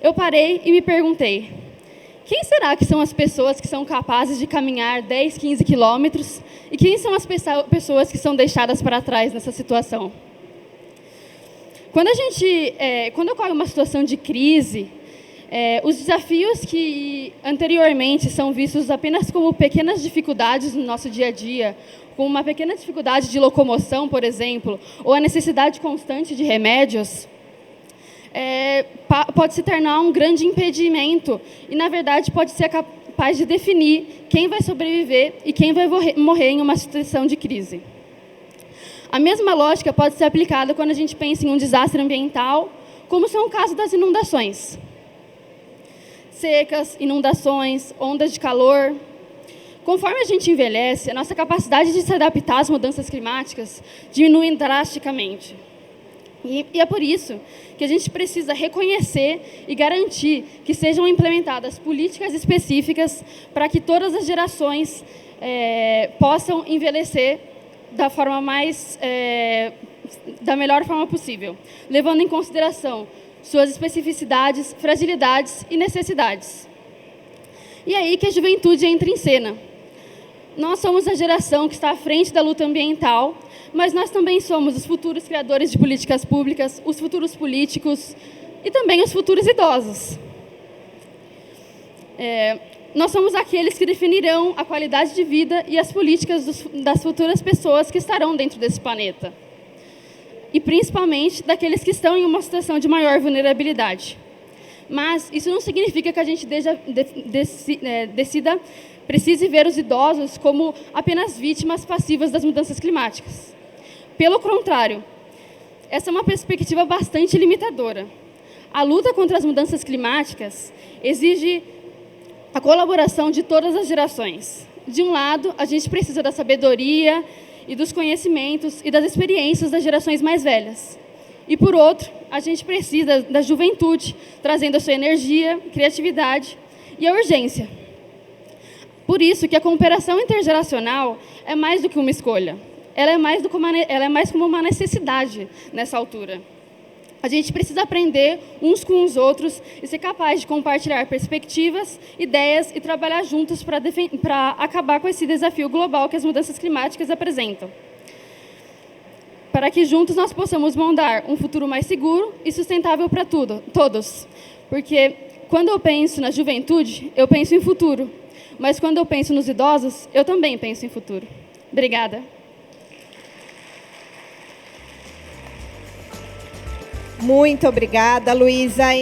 Speaker 12: eu parei e me perguntei: quem será que são as pessoas que são capazes de caminhar 10, 15 quilômetros e quem são as pessoas que são deixadas para trás nessa situação? Quando ocorre uma situação de crise, os desafios que anteriormente são vistos apenas como pequenas dificuldades no nosso dia a dia, como uma pequena dificuldade de locomoção, por exemplo, ou a necessidade constante de remédios, pode se tornar um grande impedimento e, na verdade, pode ser capaz de definir quem vai sobreviver e quem vai morrer em uma situação de crise. A mesma lógica pode ser aplicada quando a gente pensa em um desastre ambiental, como são o caso das inundações. Secas, inundações, ondas de calor. Conforme a gente envelhece, a nossa capacidade de se adaptar às mudanças climáticas diminui drasticamente. E é por isso que a gente precisa reconhecer e garantir que sejam implementadas políticas específicas para que todas as gerações possam envelhecer da melhor forma possível, levando em consideração suas especificidades, fragilidades e necessidades. E é aí que a juventude entra em cena. Nós somos a geração que está à frente da luta ambiental, mas nós também somos os futuros criadores de políticas públicas, os futuros políticos e também os futuros idosos. Nós somos aqueles que definirão a qualidade de vida e as políticas das futuras pessoas que estarão dentro desse planeta. E principalmente daqueles que estão em uma situação de maior vulnerabilidade. Mas isso não significa que a gente precise ver os idosos como apenas vítimas passivas das mudanças climáticas. Pelo contrário, essa é uma perspectiva bastante limitadora. A luta contra as mudanças climáticas exige a colaboração de todas as gerações. De um lado, a gente precisa da sabedoria e dos conhecimentos e das experiências das gerações mais velhas. E, por outro, a gente precisa da juventude, trazendo a sua energia, criatividade e a urgência. Por isso que a cooperação intergeracional é mais do que uma escolha. Ela é mais como uma necessidade nessa altura. A gente precisa aprender uns com os outros e ser capaz de compartilhar perspectivas, ideias e trabalhar juntos para acabar com esse desafio global que as mudanças climáticas apresentam. Para que juntos nós possamos moldar um futuro mais seguro e sustentável para todos. Porque quando eu penso na juventude, eu penso em futuro. Mas quando eu penso nos idosos, eu também penso em futuro. Obrigada.
Speaker 1: Muito obrigada, Luísa.